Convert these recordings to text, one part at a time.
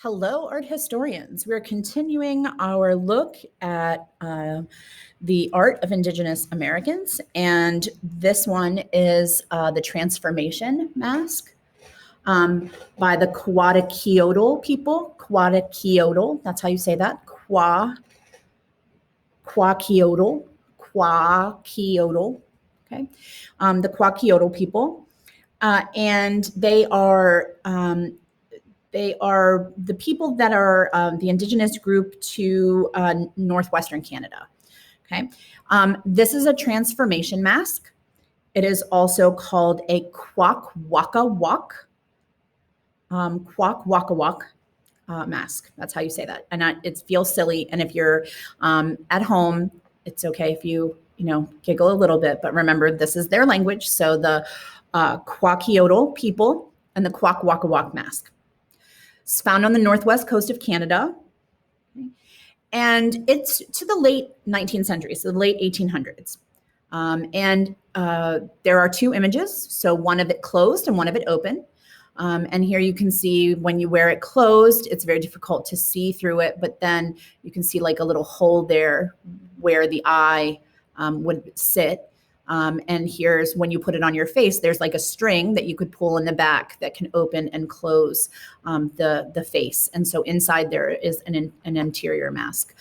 Hello, art historians. We're continuing our look at the art of Indigenous Americans, and this one is the Transformation Mask by the Quadequeotl people. Quadequeotl, that's how you say that. Quaqueotl. Okay, the Quaqueotl people, and they are the people that are the indigenous group to northwestern Canada. Okay, this is a transformation mask. It is also called a quack waka walk. Mask. That's how you say that, and it feels silly. And if you're at home, it's okay if you giggle a little bit. But remember, this is their language. So the Quaqueotl people and the quack waka walk mask. It's found on the northwest coast of Canada, and it's to the late 19th century, so the late 1800s. And there are two images, so one of it closed and one of it open. And here you can see when you wear it closed, it's very difficult to see through it, but then you can see like a little hole there where the eye would sit. And here's when you put it on your face, there's like a string that you could pull in the back that can open and close the face. And so inside there is an interior mask.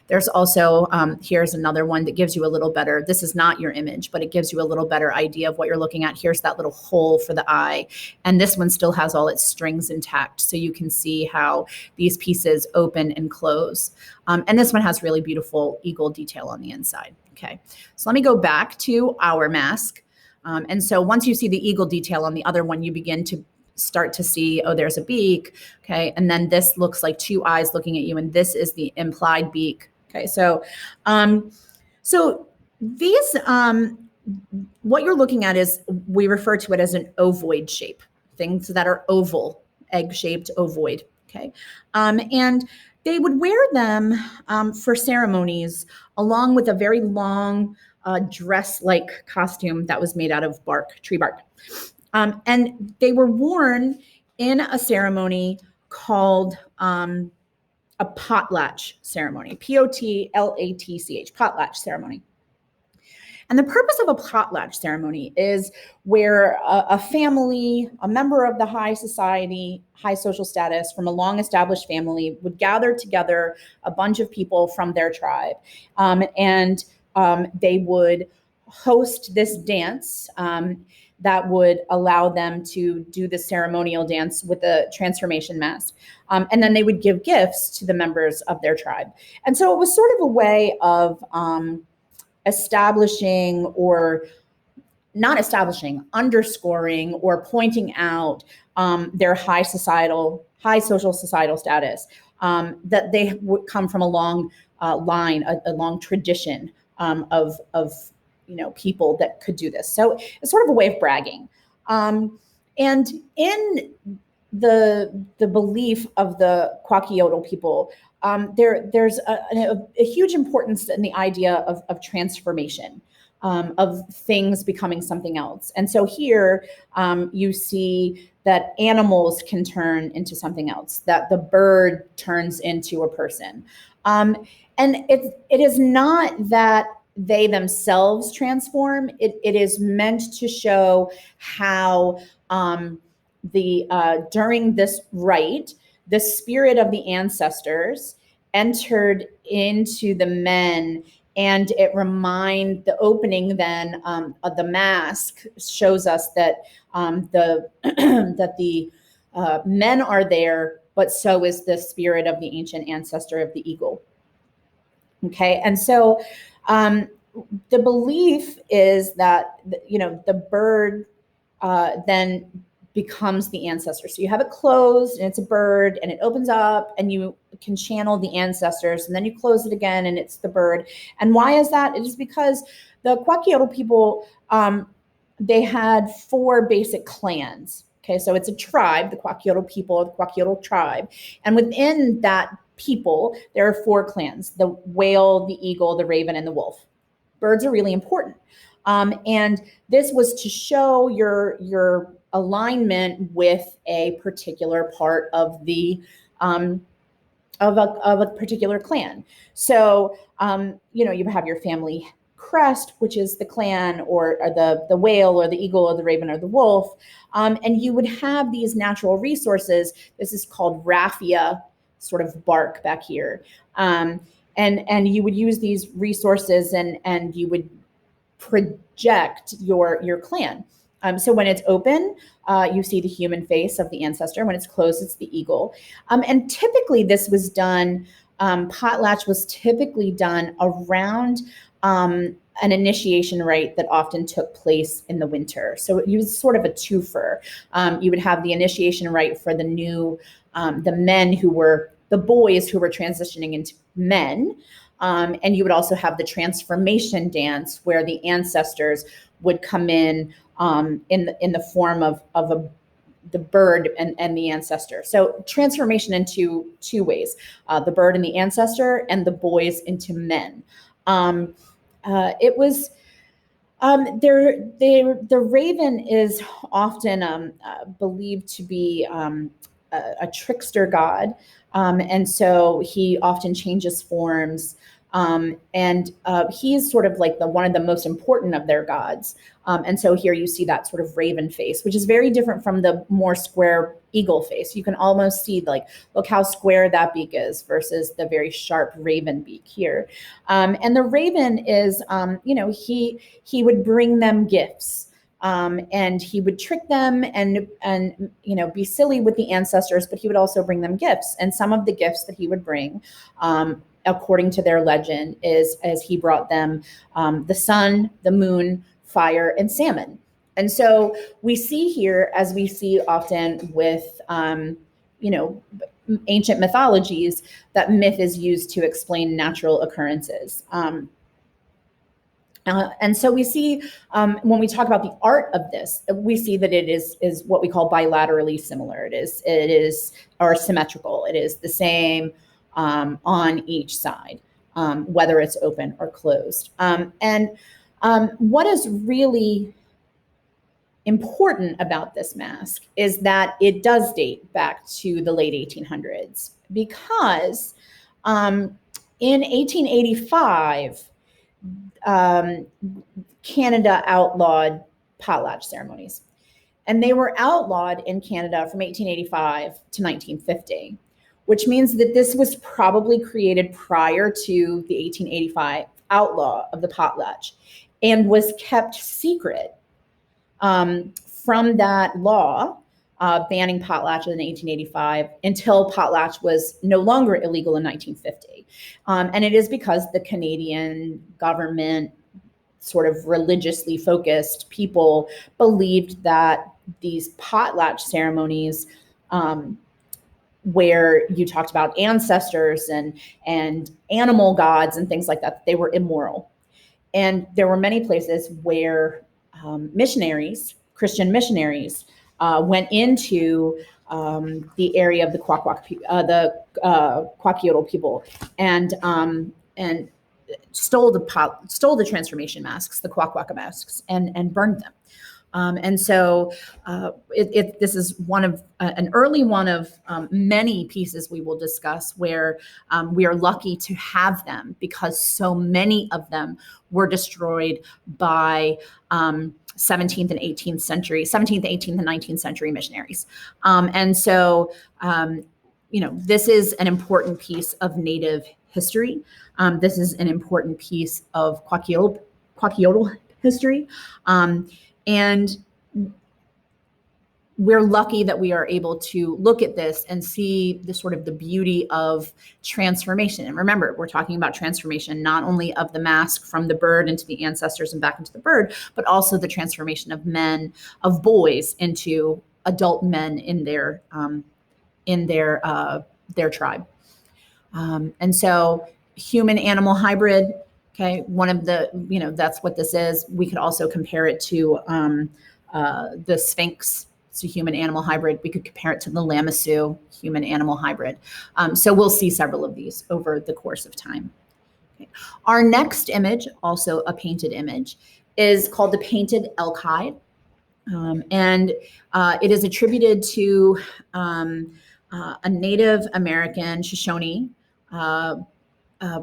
There's also, here's another one that gives you a little better, this is not your image, but it gives you a little better idea of what you're looking at. Here's that little hole for the eye. And this one still has all its strings intact. So you can see how these pieces open and close. And this one has really beautiful eagle detail on the inside. Okay, so let me go back to our mask. And so once you see the eagle detail on the other one, you begin to start to see, oh, there's a beak. Okay, and then this looks like two eyes looking at you, and this is the implied beak. Okay, so these, what you're looking at is, we refer to it as an ovoid shape, things that are oval, egg-shaped, ovoid. Okay, and they would wear them for ceremonies along with a very long dress-like costume that was made out of bark, tree bark. And they were worn in a ceremony called a potlatch ceremony, Potlatch, potlatch ceremony. And the purpose of a potlatch ceremony is where a family, a member of the high society, high social status from a long established family would gather together a bunch of people from their tribe. And they would host this dance that would allow them to do the ceremonial dance with the transformation mask. And then they would give gifts to the members of their tribe. And so it was sort of a way of establishing, or not establishing, underscoring or pointing out their high social societal status, that they would come from a long line, a long tradition of people that could do this. So it's sort of a way of bragging. And in the belief of the Quaqueotl people, there's a huge importance in the idea of transformation, of things becoming something else. And so here you see that animals can turn into something else, that the bird turns into a person. And it is not that they themselves transform. It is meant to show how during this rite, the spirit of the ancestors entered into the men, and the opening then of the mask shows us that the men are there, but so is the spirit of the ancient ancestor of the eagle. Okay, and so the belief is that the bird then becomes the ancestor. So you have it closed and it's a bird, and it opens up and you can channel the ancestors, and then you close it again and it's the bird. And why is that? It is because the Quaqueotl people, they had 4 basic clans. Okay, so it's a tribe, the Quaqueotl people, the Quaqueotl tribe. And within that people, there are 4 clans: the whale, the eagle, the raven, and the wolf. Birds are really important. And this was to show your alignment with a particular part of the of a particular clan. So, you have your family crest, which is the clan, or the whale, or the eagle, or the raven, or the wolf. And you would have these natural resources. This is called raffia, sort of bark back here. And you would use these resources, and you would project your clan. So when it's open, you see the human face of the ancestor. When it's closed, it's the eagle. And typically this was done, potlatch was typically done around an initiation rite that often took place in the winter. So it was sort of a twofer. You would have the initiation rite for the new, the boys who were transitioning into men. And you would also have the transformation dance, where the ancestors would come in the form of the bird and the ancestor. So transformation in two ways: the bird and the ancestor, and the boys into men. It was the raven is often believed to be a trickster god, and so he often changes forms. And he's sort of like one of the most important of their gods. And so here you see that sort of raven face, which is very different from the more square eagle face. You can almost see, look how square that beak is versus the very sharp raven beak here. And the raven is, he would bring them gifts. And he would trick them and be silly with the ancestors, but he would also bring them gifts. And some of the gifts that he would bring, according to their legend, is as he brought them the sun, the moon, fire, and salmon. And so we see here, as we see often with ancient mythologies, that myth is used to explain natural occurrences. And so we see, when we talk about the art of this, we see that it is what we call bilaterally similar. It is or symmetrical. It is the same on each side, whether it's open or closed. And what is really important about this mask is that it does date back to the late 1800s, because in 1885, Canada outlawed potlatch ceremonies. And they were outlawed in Canada from 1885 to 1950, which means that this was probably created prior to the 1885 outlaw of the potlatch, and was kept secret from that law banning potlatch in 1885 until potlatch was no longer illegal in 1950. And it is because the Canadian government, sort of religiously focused people, believed that these potlatch ceremonies, where you talked about ancestors and animal gods and things like that, they were immoral. And there were many places where missionaries, Christian missionaries, went into the area of the Kwakiutl people, and stole the transformation masks, the Kwakwaka masks, and burned them. And so this is an early one of many pieces we will discuss, where we are lucky to have them, because so many of them were destroyed by 17th and 18th century, 17th, 18th, and 19th century missionaries. And so, this is an important piece of Native history. This is an important piece of Kwakiutl history. And we're lucky that we are able to look at this and see the beauty of transformation. And remember, we're talking about transformation not only of the mask from the bird into the ancestors and back into the bird, but also the transformation of men, of boys, into adult men in their tribe. And so human animal hybrid, okay, one of the, that's what this is. We could also compare it to the Sphinx. It's a human animal hybrid. We could compare it to the Lamassu, human animal hybrid. So we'll see several of these over the course of time. Okay. Our next image, also a painted image, is called the painted elk hide. And it is attributed to a Native American Shoshone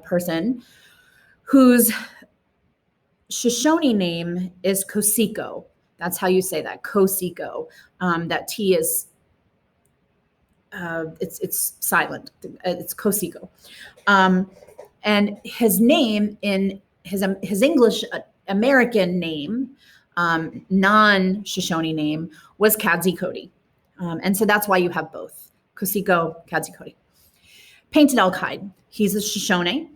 person whose Shoshone name is Cosico. That's how you say that, Cosico. That T is it's silent. It's Cosico. And his name in his English American name, non-Shoshone name, was Kadzikodi. And so that's why you have both, Cosico, Kadzikodi. Painted Elk Hide. He's a Shoshone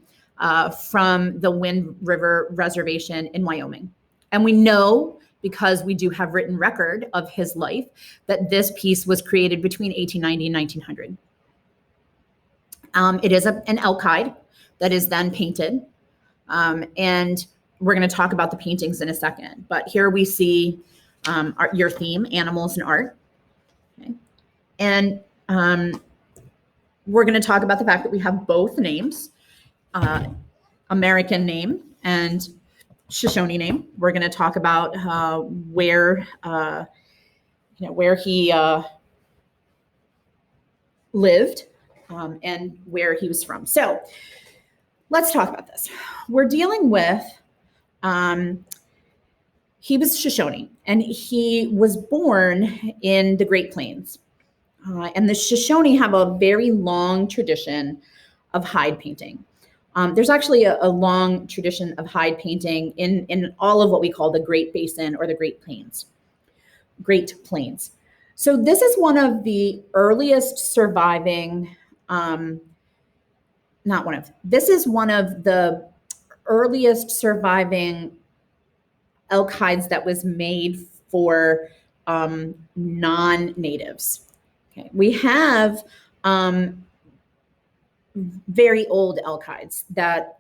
from the Wind River Reservation in Wyoming. And we know, because we do have written record of his life, that this piece was created between 1890 and 1900. It is an elk hide that is then painted. And we're going to talk about the paintings in a second. But here we see your theme, animals and art. Okay. And we're going to talk about the fact that we have both names, American name and Shoshone name. We're going to talk about where he lived and where he was from. So let's talk about this. We're dealing with, he was Shoshone, and he was born in the Great Plains. And the Shoshone have a very long tradition of hide painting. There's actually a long tradition of hide painting in all of what we call the Great Basin or the Great Plains. So this is one of the earliest surviving, this is one of the earliest surviving elk hides that was made for non-natives. Okay. We have very old elk hides that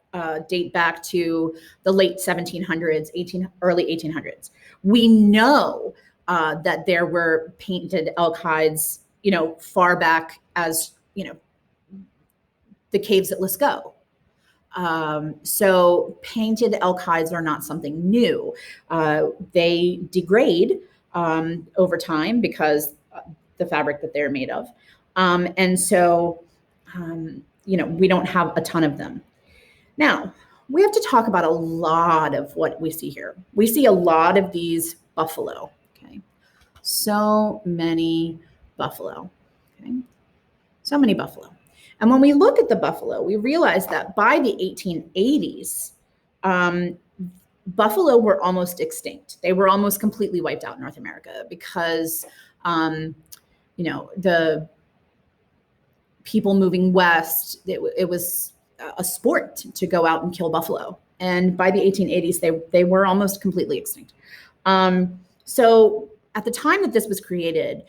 date back to the late 1700s, early 1800s. We know that there were painted elk hides, far back as, the caves at Lascaux. So painted elk hides are not something new. They degrade over time because the fabric that they're made of. And so, we don't have a ton of them. Now, we have to talk about a lot of what we see here. We see a lot of these buffalo, okay? So many buffalo, okay? So many buffalo. And when we look at the buffalo, we realize that by the 1880s, buffalo were almost extinct. They were almost completely wiped out in North America because, the people moving west, it was a sport to go out and kill buffalo. And by the 1880s, they were almost completely extinct. So at the time that this was created,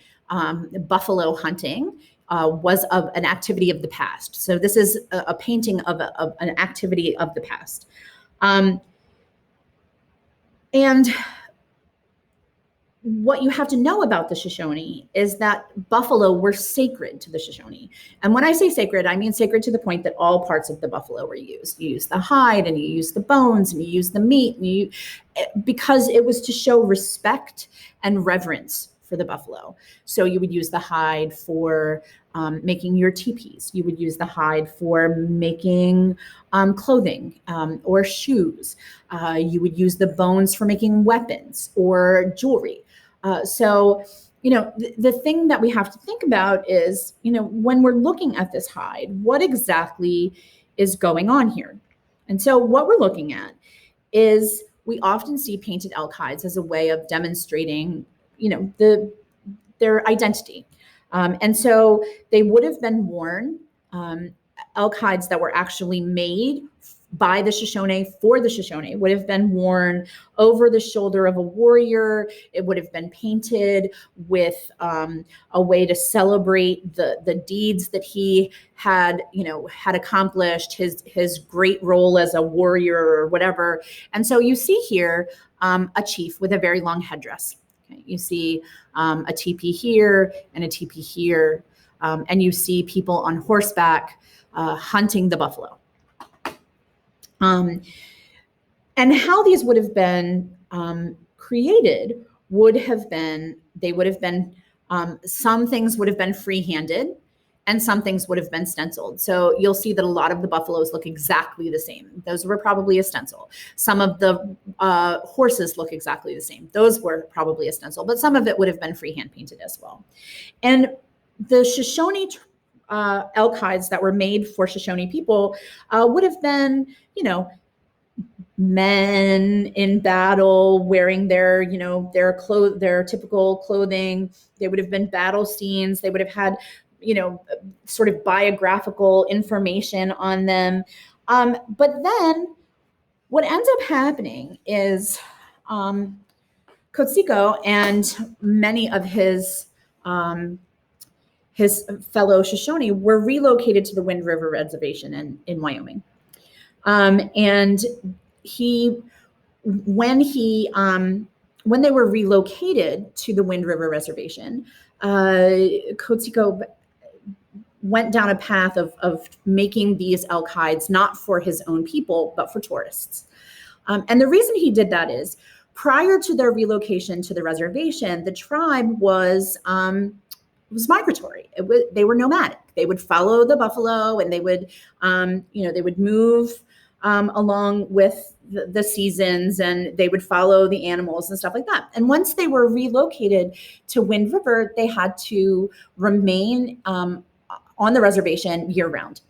buffalo hunting was an activity of the past. So this is a painting of an activity of the past. And what you have to know about the Shoshone is that buffalo were sacred to the Shoshone. And when I say sacred, I mean sacred to the point that all parts of the buffalo were used. You use the hide, and you use the bones, and you use the meat, and because it was to show respect and reverence for the buffalo. So you would use the hide for making your teepees. You would use the hide for making clothing or shoes. You would use the bones for making weapons or jewelry. So the thing that we have to think about is, when we're looking at this hide, what exactly is going on here? And so what we're looking at is we often see painted elk hides as a way of demonstrating, their identity. And so they would have been worn, elk hides that were actually made by the Shoshone for the Shoshone would have been worn over the shoulder of a warrior. It would have been painted with a way to celebrate the deeds that he had accomplished, his great role as a warrior or whatever. And so you see here a chief with a very long headdress. Okay. You see a teepee here and a teepee here, and you see people on horseback hunting the buffalo. And how these would have been created would have been, some things would have been free-handed, and some things would have been stenciled. So you'll see that a lot of the buffaloes look exactly the same. Those were probably a stencil. Some of the horses look exactly the same. Those were probably a stencil, but some of it would have been freehand painted as well. And the Shoshone elk hides that were made for Shoshone people would have been, men in battle wearing their typical clothing. They would have been battle scenes. They would have had, sort of biographical information on them. But then what ends up happening is Kotsiko and many of his fellow Shoshone were relocated to the Wind River Reservation in Wyoming. And when they were relocated to the Wind River Reservation, Kotsiko went down a path of making these elk hides not for his own people, but for tourists. And the reason he did that is prior to their relocation to the reservation, the tribe was migratory. They were nomadic. They would follow the buffalo, and they would move along with the seasons, and they would follow the animals and stuff like that. And once they were relocated to Wind River, they had to remain on the reservation year round.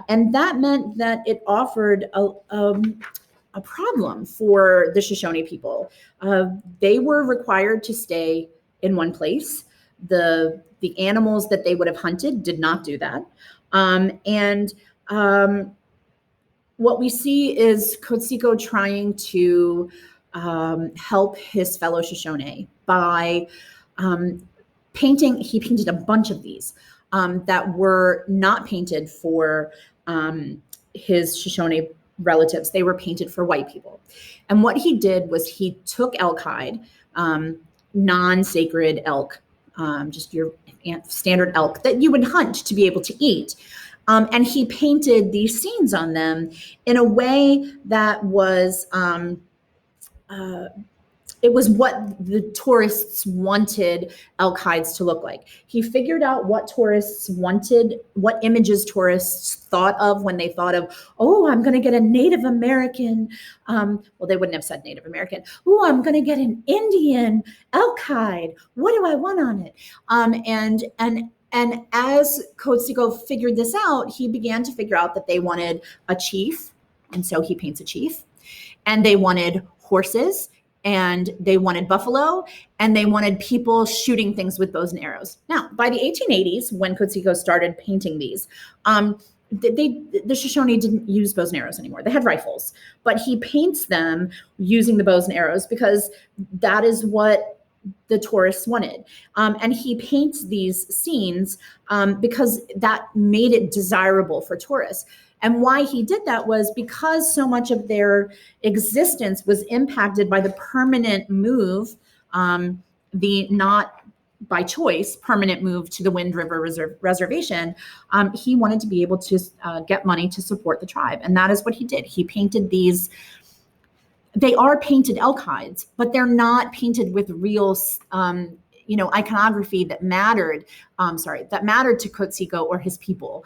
And that meant that it offered a problem for the Shoshone people. They were required to stay in one place. The animals that they would have hunted did not do that. What we see is Kotsiko trying to help his fellow Shoshone by painting. He painted a bunch of these that were not painted for his Shoshone relatives. They were painted for white people. And what he did was he took elk hide, non-sacred elk, just your standard elk that you would hunt to be able to eat. And he painted these scenes on them in a way that was, it was what the tourists wanted elk hides to look like. He figured out what tourists wanted, what images tourists thought of when they thought of, oh, I'm going to get a Native American. Well, they wouldn't have said Native American. Oh, I'm going to get an Indian elk hide. What do I want on it? And as Kotsiko figured this out, he began to figure out that they wanted a chief, and so he paints a chief, and they wanted horses, and they wanted buffalo, and they wanted people shooting things with bows and arrows. Now, by the 1880s, when Kotsiko started painting these, the Shoshone didn't use bows and arrows anymore. They had rifles, but he paints them using the bows and arrows because that is what the tourists wanted. And he paints these scenes because that made it desirable for tourists. And why he did that was because so much of their existence was impacted by the permanent move, the not by choice permanent move to the Wind River Reservation. He wanted to be able to get money to support the tribe. And that is what he did. He painted these. They are painted elk hides, but they're not painted with real, iconography that mattered. That mattered to Kotsiko or his people.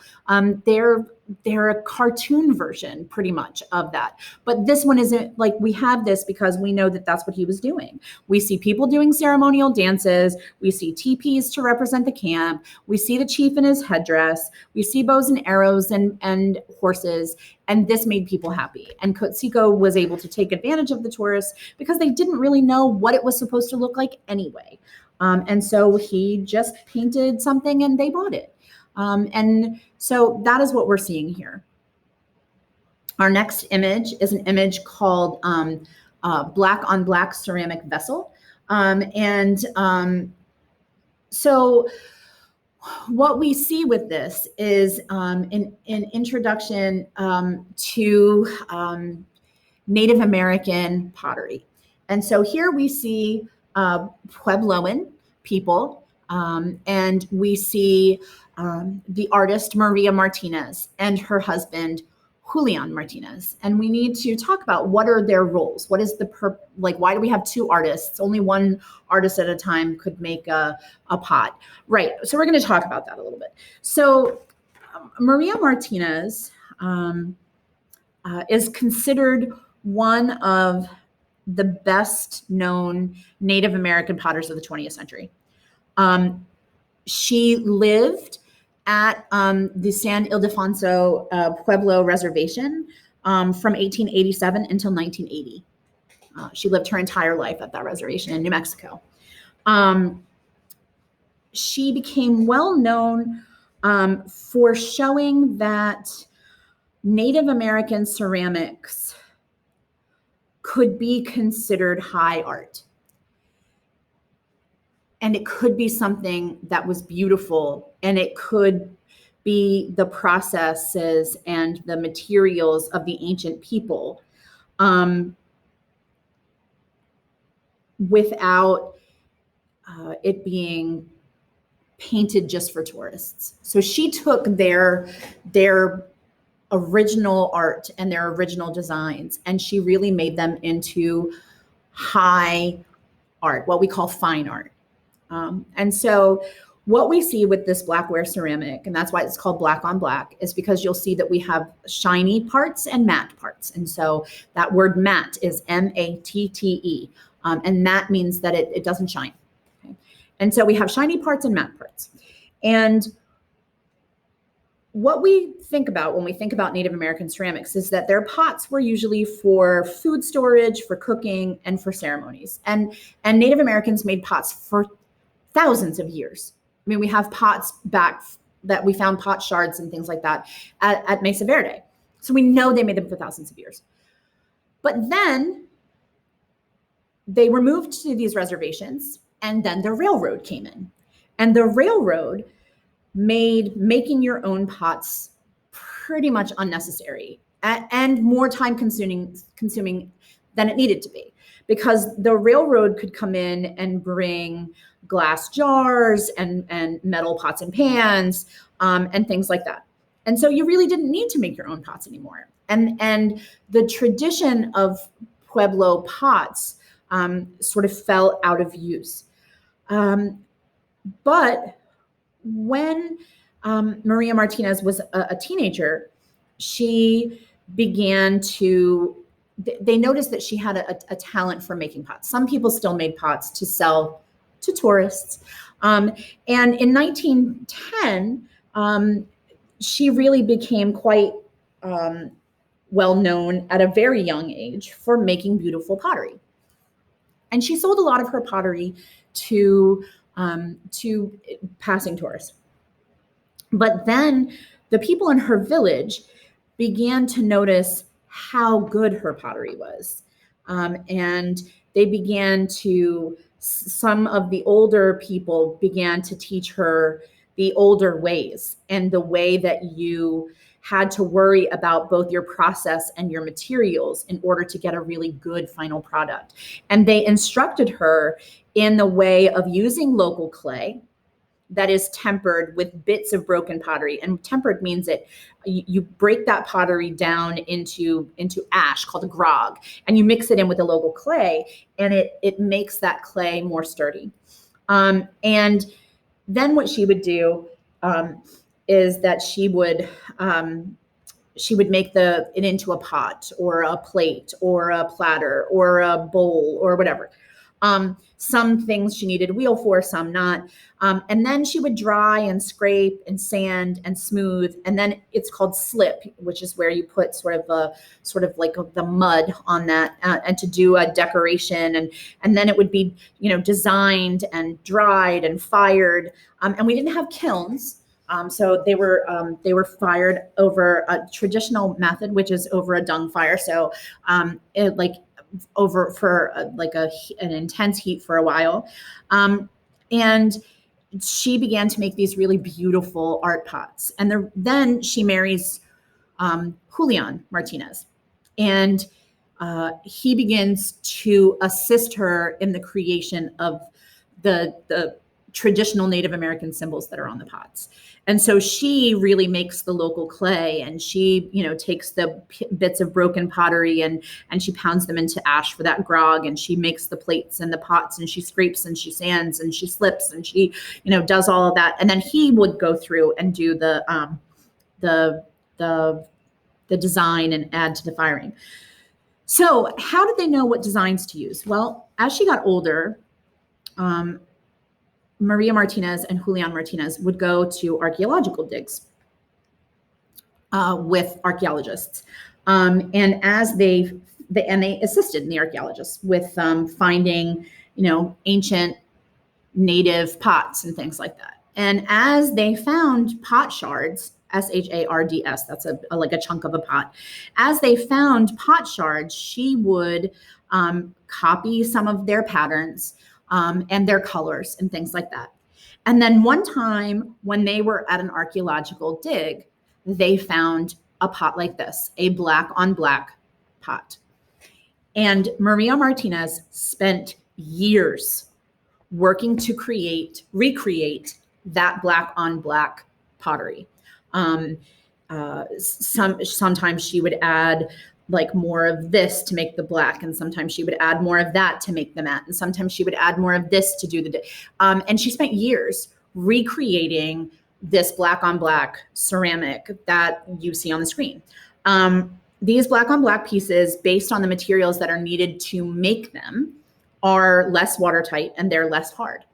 They're a cartoon version, pretty much, of that. But this one isn't like we have this because we know that that's what he was doing. We see people doing ceremonial dances. We see teepees to represent the camp. We see the chief in his headdress. We see bows and arrows and horses. And this made people happy. And Kotsiko was able to take advantage of the tourists because they didn't really know what it was supposed to look like anyway. And so he just painted something and they bought it. And so that is what we're seeing here. Our next image is an image called Black on Black Ceramic Vessel. So what we see with this is an introduction to Native American pottery. And so here we see Puebloan people, and we see the artist Maria Martinez and her husband Julian Martinez, and we need to talk about what are their roles. What is the why do we have two artists? Only one artist at a time could make a pot, right? So we're going to talk about that a little bit. So Maria Martinez is considered one of the best known Native American potters of the 20th century. She lived at the San Ildefonso Pueblo Reservation from 1887 until 1980. She lived her entire life at that reservation in New Mexico. She became well known for showing that Native American ceramics could be considered high art. And it could be something that was beautiful, and it could be the processes and the materials of the ancient people without it being painted just for tourists. So she took their original art and their original designs, and she really made them into high art, what we call fine art. And so what we see with this blackware ceramic, and that's why it's called black on black, is because you'll see that we have shiny parts and matte parts. And so that word matte is M-A-T-T-E. And that means that it doesn't shine. Okay? And so we have shiny parts and matte parts. And what we think about when we think about Native American ceramics is that their pots were usually for food storage, for cooking, and for ceremonies. And Native Americans made pots for thousands of years. I mean, we have pots back that we found pot shards and things like that at Mesa Verde. So we know they made them for thousands of years. But then they were moved to these reservations, and then the railroad came in. And the railroad made making your own pots pretty much unnecessary and more time consuming than it needed to be, because the railroad could come in and bring glass jars and metal pots and pans and things like that. And so you really didn't need to make your own pots anymore. And the tradition of Pueblo pots sort of fell out of use. But when Maria Martinez was a teenager, she began to, they noticed that she had a talent for making pots. Some people still made pots to sell to tourists. And in 1910, she really became quite well known at a very young age for making beautiful pottery. And she sold a lot of her pottery to passing tourists. But then the people in her village began to notice how good her pottery was. And they began to, some of the older people began to teach her the older ways and the way that you had to worry about both your process and your materials in order to get a really good final product. And they instructed her in the way of using local clay that is tempered with bits of broken pottery. And tempered means that you break that pottery down into ash called a grog, and you mix it in with the local clay, and it makes that clay more sturdy. And then what she would do is that she would make it into a pot or a plate or a platter or a bowl or whatever. Some things she needed wheel for, some not. And then she would dry and scrape and sand and smooth. And then it's called slip, which is where you put sort of like the mud on that and to do a decoration. And then it would be, designed and dried and fired. And we didn't have kilns. So they were fired over a traditional method, which is over a dung fire. So over for an intense heat for a while. And she began to make these really beautiful art pots. And then she marries Julian Martinez. And he begins to assist her in the creation of the traditional Native American symbols that are on the pots. And so she really makes the local clay, and she, takes the bits of broken pottery and she pounds them into ash for that grog, and she makes the plates and the pots, and she scrapes and she sands and she slips and she, does all of that. And then he would go through and do the design and add to the firing. So how did they know what designs to use? Well, as she got older, Maria Martinez and Julian Martinez would go to archaeological digs with archaeologists, and as they assisted the archaeologists with finding, ancient native pots and things like that. And as they found pot shards, SHARDS, that's like a chunk of a pot. As they found pot shards, she would copy some of their patterns and their colors and things like that. And then one time when they were at an archaeological dig, they found a pot like this, a black on black pot. And Maria Martinez spent years working to recreate that black on black pottery. Sometimes she would add like more of this to make the black, and sometimes she would add more of that to make the matte, and sometimes she would add more of this to do and she spent years recreating this black on black ceramic that you see on the screen. These black on black pieces, based on the materials that are needed to make them, are less watertight and they're less hard,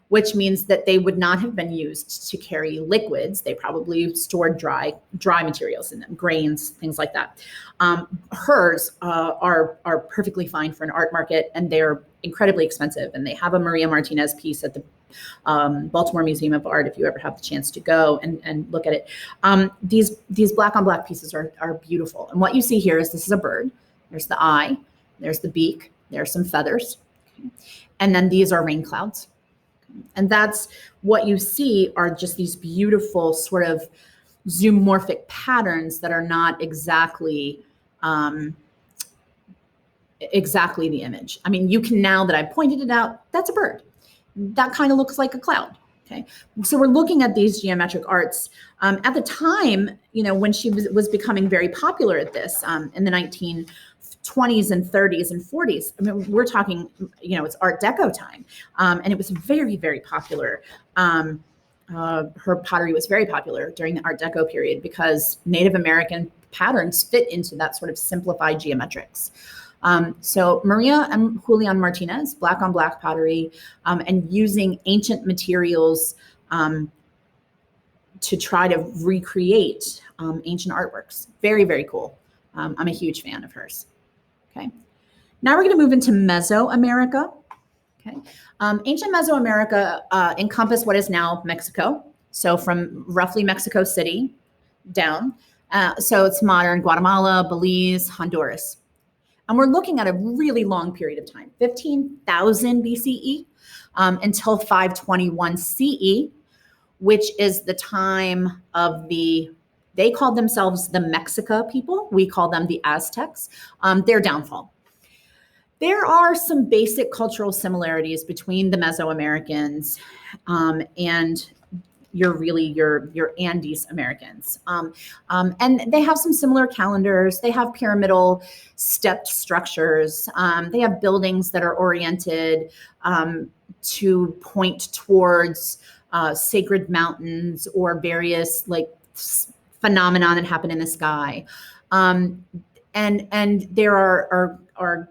which means that they would not have been used to carry liquids. They probably stored dry materials in them, grains, things like that. Hers are perfectly fine for an art market, and they're incredibly expensive. And they have a Maria Martinez piece at the Baltimore Museum of Art, if you ever have the chance to go and look at it. These black on black pieces are beautiful. And what you see here is this is a bird. There's the eye, there's the beak, there's some feathers. And then these are rain clouds. And that's what you see are just these beautiful sort of zoomorphic patterns that are not exactly the image. I mean, you can, now that I've pointed it out, that's a bird. That kind of looks like a cloud. Okay, so we're looking at these geometric arts. At the time, when she was becoming very popular at this, in the 1920s and 30s and 40s. I mean, we're talking, it's Art Deco time. And it was very, very popular. Her pottery was very popular during the Art Deco period because Native American patterns fit into that sort of simplified geometrics. So Maria and Julian Martinez, black on black pottery, and using ancient materials to try to recreate ancient artworks. Very, very cool. I'm a huge fan of hers. Okay. Now we're going to move into Mesoamerica. Okay. Ancient Mesoamerica encompassed what is now Mexico. So from roughly Mexico City down. So it's modern Guatemala, Belize, Honduras. And we're looking at a really long period of time, 15,000 BCE until 521 CE, which is the time of they called themselves the Mexica people. We call them the Aztecs, their downfall. There are some basic cultural similarities between the Mesoamericans and your Andes Americans. And they have some similar calendars. They have pyramidal stepped structures. They have buildings that are oriented to point towards sacred mountains or various like phenomena that happen in the sky. And there are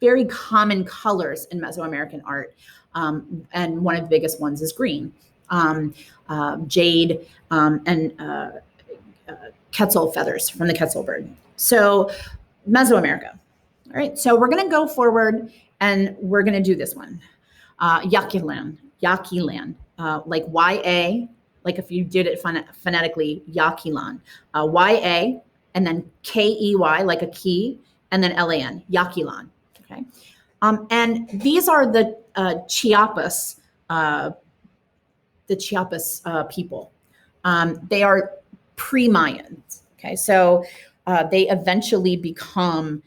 very common colors in Mesoamerican art. And one of the biggest ones is green. Jade, and quetzal feathers from the quetzal bird. So Mesoamerica. All right, so we're going to go forward and we're going to do this one. Yaxchilan, like YA, like if you did it phonetically, Yaxchilan. YA, and then KEY, like a key, and then LAN, Yaxchilan. Okay. And these are the Chiapas, people. They are pre-Mayans. Okay, so they eventually become,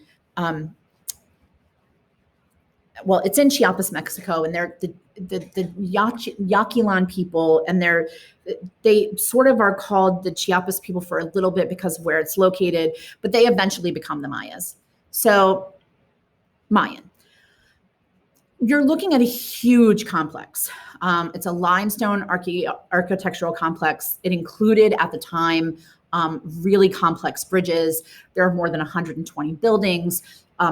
well, it's in Chiapas, Mexico, and Yaxchilan people, and they sort of are called the Chiapas people for a little bit because of where it's located, but they eventually become the Mayas. So Mayan. You're looking at a huge complex. It's a limestone architectural complex. It included at the time really complex bridges. There are more than 120 buildings.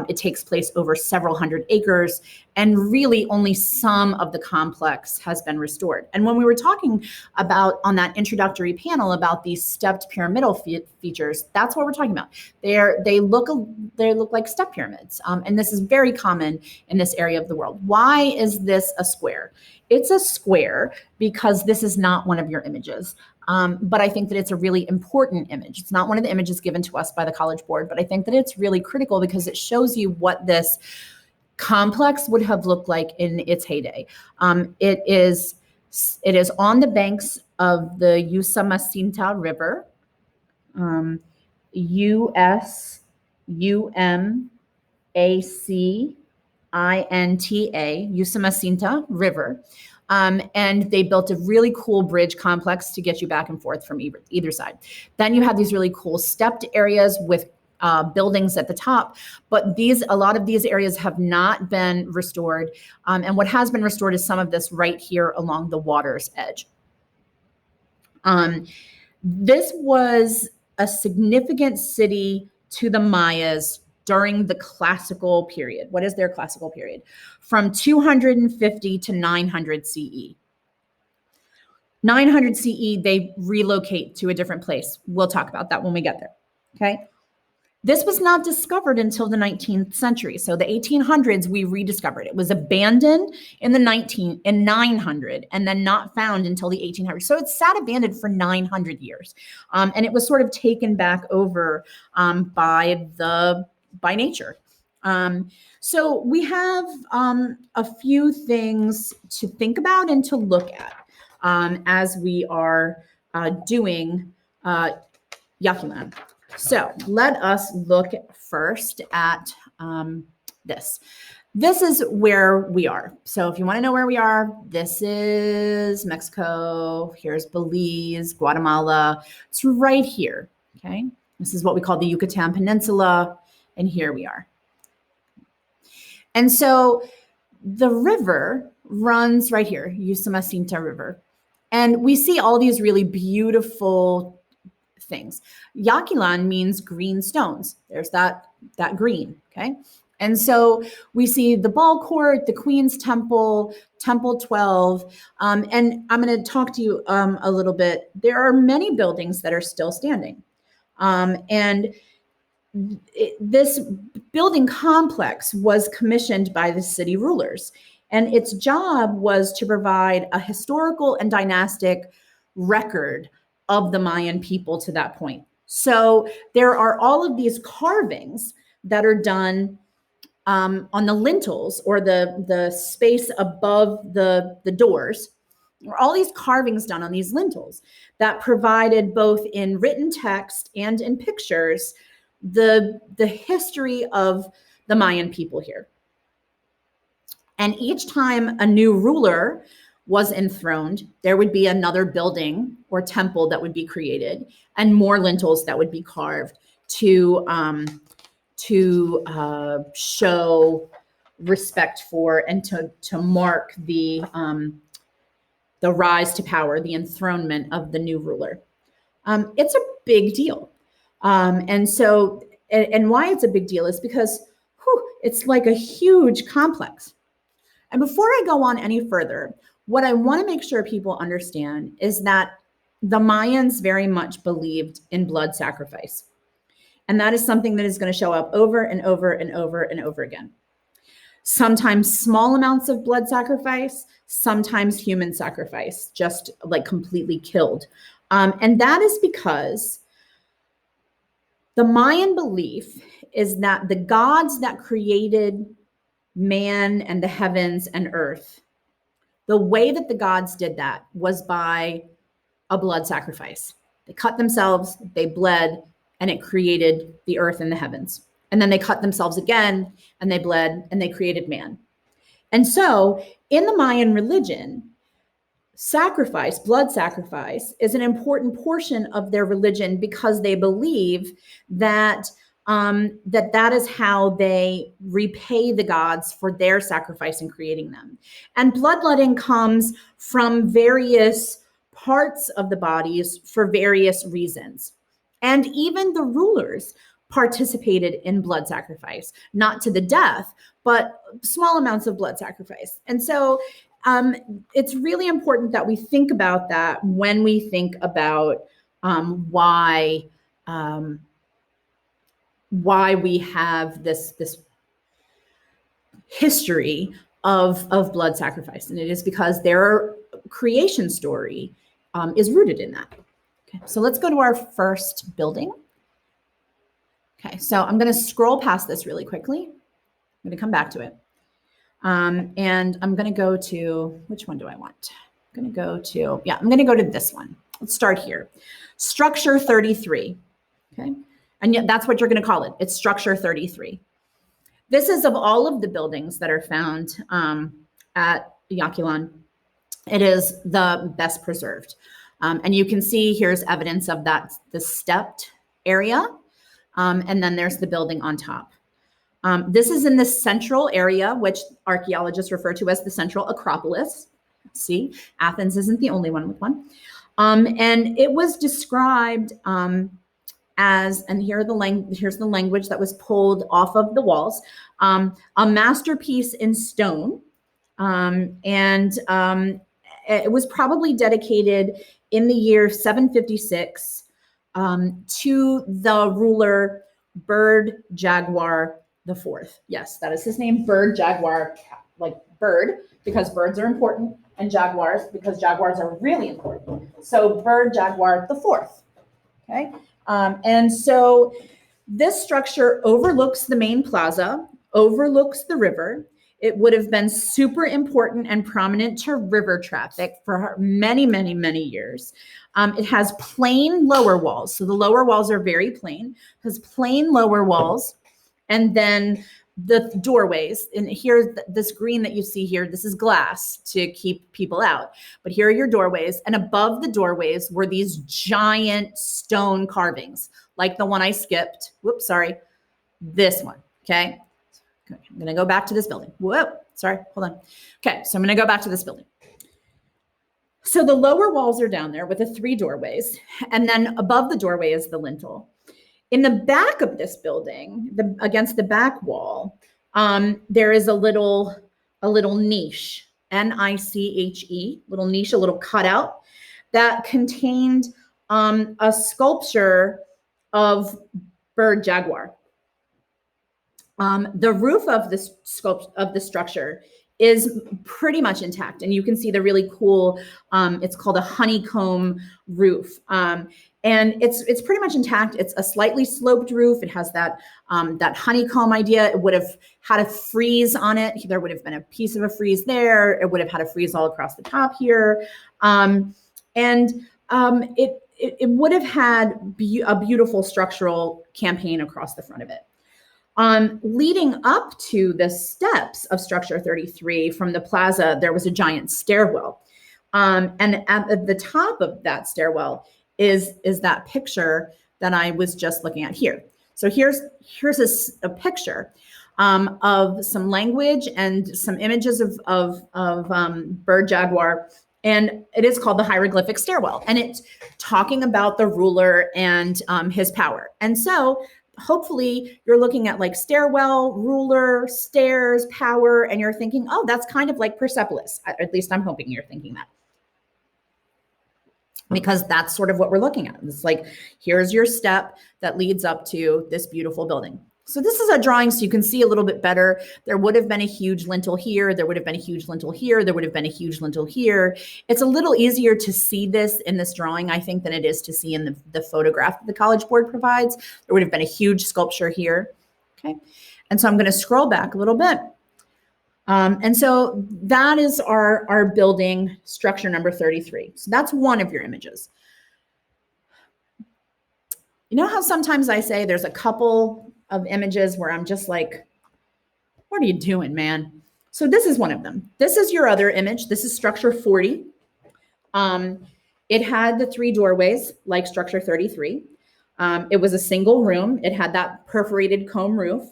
It takes place over several hundred acres, and really only some of the complex has been restored. And when we were talking about on that introductory panel about these stepped pyramidal features, that's what we're talking about. They look like step pyramids, and this is very common in this area of the world. Why is this a square? It's a square because this is not one of your images. But I think that it's a really important image. It's not one of the images given to us by the College Board, but I think that it's really critical because it shows you what this complex would have looked like in its heyday. It is on the banks of the Usumacinta River, Usumacinta, Usumacinta River. And they built a really cool bridge complex to get you back and forth from either side. Then you have these really cool stepped areas with buildings at the top, but a lot of these areas have not been restored. And what has been restored is some of this right here along the water's edge. This was a significant city to the Mayas during the classical period. What is their classical period? From 250 to 900 CE. 900 CE, they relocate to a different place. We'll talk about that when we get there, okay? This was not discovered until the 19th century. So the 1800s, we rediscovered it. It was abandoned in 900 and then not found until the 1800s. So it sat abandoned for 900 years. And it was sort of taken back over by nature. So we have a few things to think about and to look at as we are doing Yaxchilan. So let us look first at this. This is where we are. So if you want to know where we are, this is Mexico. Here's Belize, Guatemala. It's right here, okay? This is what we call the Yucatan Peninsula, and here we are. And so the river runs right here, Usumacinta River. And we see all these really beautiful things. Yaxchilan means green stones. There's that green, okay? And so we see the Ball Court, the Queen's Temple, Temple 12, and I'm going to talk to you a little bit. There are many buildings that are still standing. And this building complex was commissioned by the city rulers, and its job was to provide a historical and dynastic record of the Mayan people to that point. So there are all of these carvings that are done on the lintels or the space above the doors. There are all these carvings done on these lintels that provided both in written text and in pictures the history of the Mayan people here. And each time a new ruler was enthroned, there would be another building or temple that would be created and more lintels that would be carved to show respect for and to mark the rise to power, the enthronement of the new ruler. It's a big deal. And why it's a big deal is because it's like a huge complex. And before I go on any further, what I want to make sure people understand is that the Mayans very much believed in blood sacrifice. And that is something that is going to show up over and over and over and over again. Sometimes small amounts of blood sacrifice, sometimes human sacrifice, just like completely killed. And that is because the Mayan belief is that the gods that created man and the heavens and earth, the way that the gods did that was by a blood sacrifice. They cut themselves, they bled, and it created the earth and the heavens. And then they cut themselves again, and they bled, and they created man. And so in the Mayan religion, sacrifice, blood sacrifice, is an important portion of their religion because they believe that that is how they repay the gods for their sacrifice in creating them. And bloodletting comes from various parts of the bodies for various reasons. And even the rulers participated in blood sacrifice, not to the death, but small amounts of blood sacrifice. And so it's really important that we think about that when we think about why we have this history of blood sacrifice, and it is because their creation story is rooted in that. Okay, so let's go to our first building. Okay, so I'm going to scroll past this really quickly. I'm going to come back to it. And I'm going to go to, which one do I want? I'm going to go to, I'm going to go to this one. Let's start here. Structure 33. Okay. And yet that's what you're going to call it. It's structure 33. This is of all of the buildings that are found at Yaxchilan. It is the best preserved. And you can see here's evidence of that, the stepped area. And then there's the building on top. This is in the central area, which archaeologists refer to as the Central Acropolis. See, Athens isn't the only one with one. And it was described as, and here's the language that was pulled off of the walls, a masterpiece in stone. It was probably dedicated in the year 756 to the ruler Bird Jaguar the Fourth. Yes, that is his name, Bird Jaguar, like bird, because birds are important, and jaguars, because jaguars are really important. So Bird Jaguar the Fourth. Okay, and so this structure overlooks the main plaza, overlooks the river. It would have been super important and prominent to river traffic for many, many, many years. It has plain lower walls. So the lower walls are very plain. It has plain lower walls. And then the doorways, and here's this green that you see here, this is glass to keep people out. But here are your doorways. And above the doorways were these giant stone carvings, like the one I skipped. Whoops, sorry. This one, okay? I'm gonna go back to this building. Whoa, sorry, hold on. Okay, so I'm gonna go back to this building. So the lower walls are down there with the 3 doorways, and then above the doorway is the lintel. In the back of this building, against the back wall, there is a little niche, N-I-C-H-E, little niche, a little cutout that contained a sculpture of Bird Jaguar. The roof of this structure is pretty much intact, and you can see the really cool. It's called a honeycomb roof, and it's pretty much intact. It's a slightly sloped roof. It has that honeycomb idea. It would have had a frieze on it. There would have been a piece of a frieze there. It would have had a frieze all across the top here, it would have had a beautiful structural campaign across the front of it. Leading up to the steps of structure 33 from the plaza, there was a giant stairwell. And at the top of that stairwell is that picture that I was just looking at here. So here's a picture of some language and some images of Bird Jaguar. And it is called the hieroglyphic stairwell. And it's talking about the ruler and his power. And so hopefully you're looking at like stairwell, ruler, stairs, power, and you're thinking, oh, that's kind of like Persepolis. At least I'm hoping you're thinking that. Because that's sort of what we're looking at. It's like, here's your step that leads up to this beautiful building. So this is a drawing so you can see a little bit better. There would have been a huge lintel here. There would have been a huge lintel here. There would have been a huge lintel here. It's a little easier to see this in this drawing, I think, than it is to see in the photograph that the College Board provides. There would have been a huge sculpture here, okay? And so I'm gonna scroll back a little bit. And so that is our building structure number 33. So that's one of your images. You know how sometimes I say there's a couple of images where I'm just like, what are you doing, man? So this is one of them. This is your other image. This is structure 40. It had the 3 doorways like structure 33. It was a single room. It had that perforated comb roof.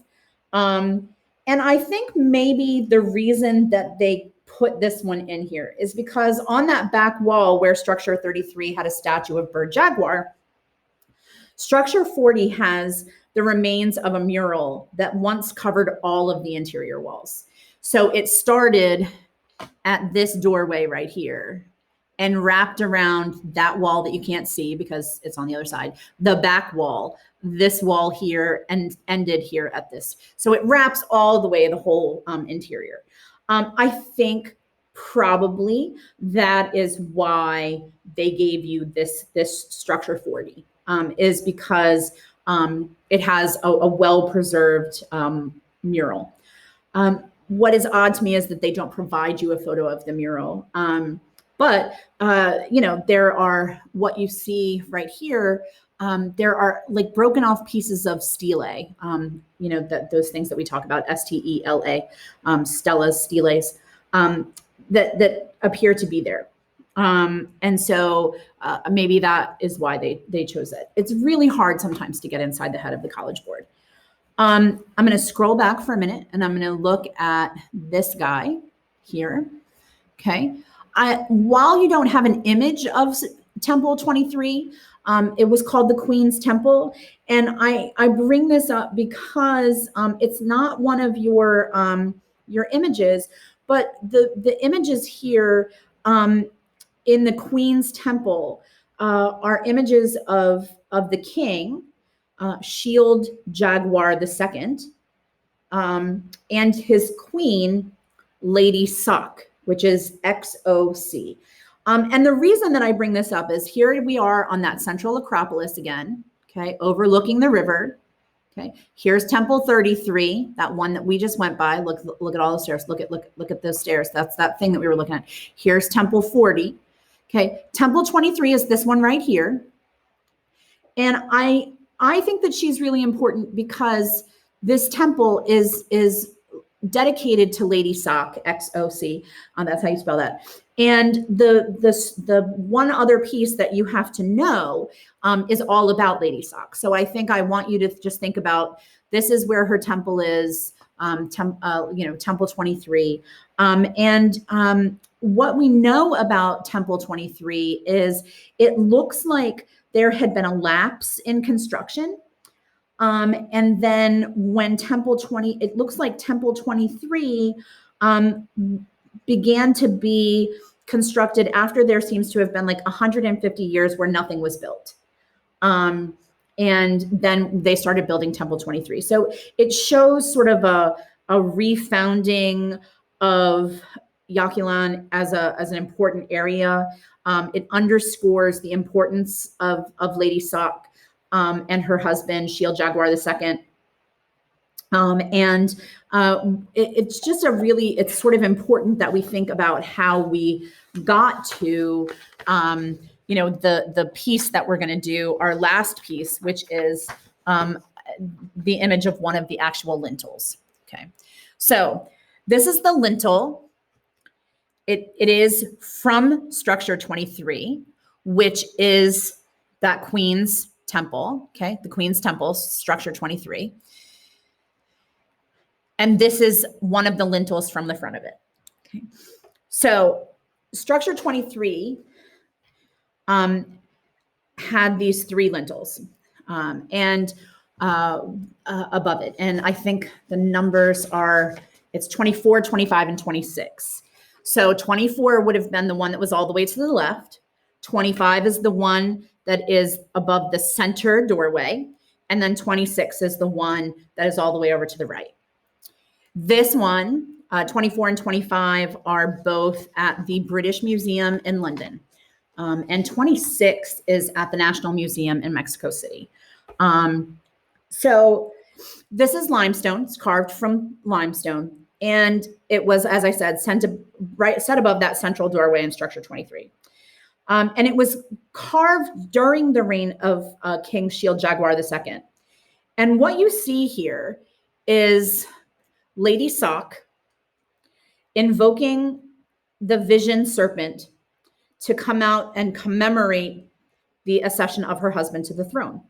And I think maybe the reason that they put this one in here is because on that back wall where structure 33 had a statue of bird jaguar, structure 40 has the remains of a mural that once covered all of the interior walls. So it started at this doorway right here and wrapped around that wall that you can't see because it's on the other side, the back wall, this wall here, and ended here at this. So it wraps all the way the whole interior. I think probably that is why they gave you this structure 40, is because it has a well-preserved mural. What is odd to me is that they don't provide you a photo of the mural. But there are, what you see right here, there are like broken off pieces of stele, those things that we talk about, STELA, stelas, steles, that appear to be there. And so maybe that is why they chose it. It's really hard sometimes to get inside the head of the College Board. I'm going to scroll back for a minute and I'm going to look at this guy here. Okay. While you don't have an image of Temple 23, it was called the Queen's Temple. And I bring this up because it's not one of your images, but the images here in the Queen's Temple are images of the king, Shield Jaguar II, and his queen, Lady Sock, which is XOC. And the reason that I bring this up is here we are on that central Acropolis again, okay, overlooking the river. Okay, here's Temple 33, that one that we just went by. Look at all the stairs. Look at those stairs. That's that thing that we were looking at. Here's Temple 40. Okay, Temple 23 is this one right here. And I think that she's really important because this temple is dedicated to Lady Sock, XOC. That's how you spell that. And the one other piece that you have to know is all about Lady Sock. So I think I want you to just think about, this is where her temple is, Temple 23. What we know about Temple 23 is it looks like there had been a lapse in construction. And then when it looks like Temple 23 began to be constructed after there seems to have been like 150 years where nothing was built. And then they started building Temple 23. So it shows sort of a refounding of Yaxchilan as an important area. It underscores the importance of Lady Sock and her husband, Shield Jaguar II. It's just it's sort of important that we think about how we got to, the piece that we're going to do, our last piece, which is the image of one of the actual lintels. Okay, so this is the lintel. It is from structure 23, which is that Queen's Temple, okay? The Queen's Temple, structure 23. And this is one of the lintels from the front of it, okay? So structure 23 had these 3 lintels above it. And I think the numbers are, it's 24, 25, and 26. So 24 would have been the one that was all the way to the left. 25 is the one that is above the center doorway. And then 26 is the one that is all the way over to the right. This one, 24 and 25, are both at the British Museum in London. And 26 is at the National Museum in Mexico City. So this is limestone. It's carved from limestone. And it was, as I said, set above that central doorway in structure 23. And it was carved during the reign of King Shield Jaguar II. And what you see here is Lady Sock invoking the vision serpent to come out and commemorate the accession of her husband to the throne.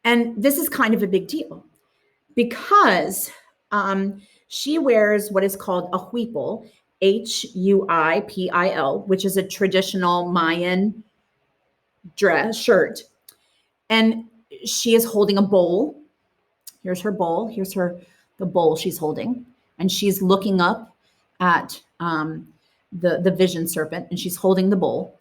And this is kind of a big deal because she wears what is called a huipil, Huipil, which is a traditional Mayan shirt. And she is holding a bowl. Here's her bowl. Here's the bowl she's holding. And she's looking up at the vision serpent, and she's holding the bowl.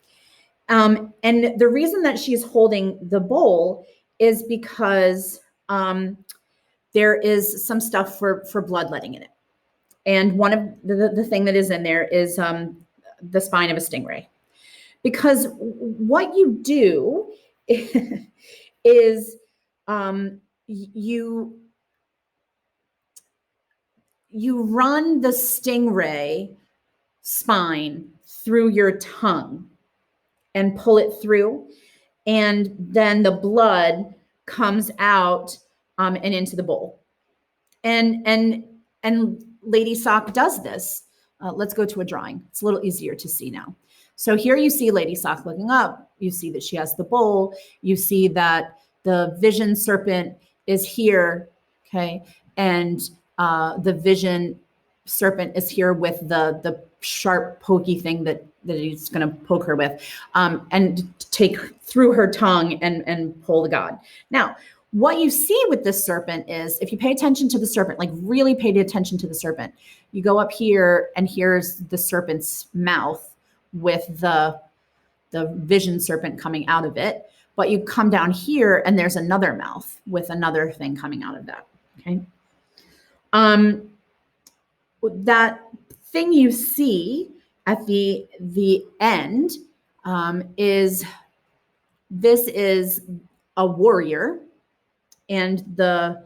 And the reason that she's holding the bowl is because there is some stuff for bloodletting in it. And one of the thing that is in there is the spine of a stingray. Because what you do is you run the stingray spine through your tongue and pull it through, and then the blood comes out and into the bowl. And Lady Sock does this. Let's go to a drawing. It's a little easier to see now. So here you see Lady Sock looking up. You see that she has the bowl. You see that the vision serpent is here, okay? And the vision serpent is here with the sharp, pokey thing that he's going to poke her with, and take through her tongue and pull the god. Now, what you see with this serpent is, if you pay attention to the serpent, like really pay attention to the serpent, you go up here and here's the serpent's mouth with the vision serpent coming out of it. But you come down here and there's another mouth with another thing coming out of that, okay? That thing you see at the end is a warrior, and the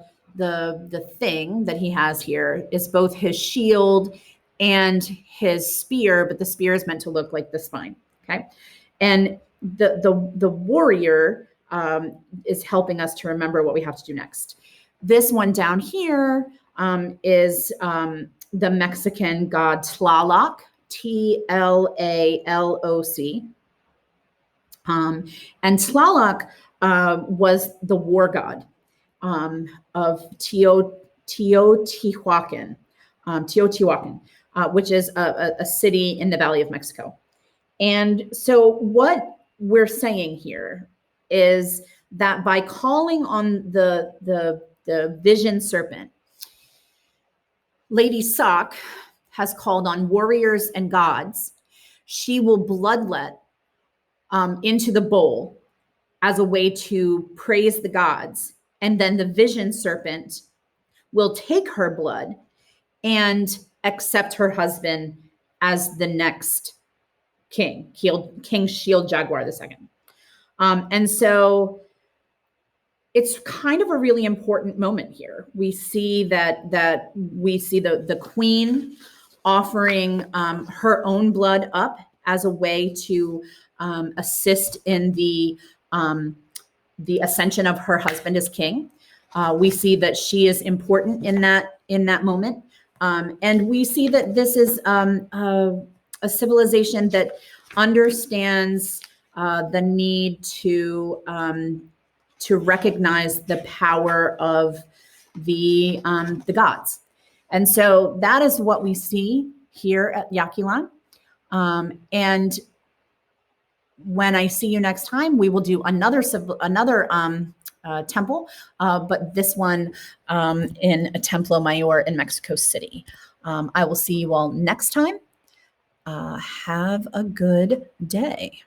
thing that he has here is both his shield and his spear, but the spear is meant to look like the spine, okay? And the warrior is helping us to remember what we have to do next. This one down here is the Mexican god Tlaloc, Tlaloc. And Tlaloc was the war god of Teotihuacan, which is a city in the Valley of Mexico. And so what we're saying here is that by calling on the vision serpent, Lady Sock has called on warriors and gods. She will bloodlet into the bowl as a way to praise the gods. And then the vision serpent will take her blood and accept her husband as the next king, King Shield Jaguar II. And so it's kind of a really important moment here. We see that we see the queen offering her own blood up as a way to assist in the ascension of her husband as king. We see that she is important in that moment, and we see that this is a civilization that understands the need to recognize the power of the gods. And so that is what we see here at Yaxchilan. And when I see you next time, we will do another temple, but this one in a Templo Mayor in Mexico City. I will see you all next time. Have a good day.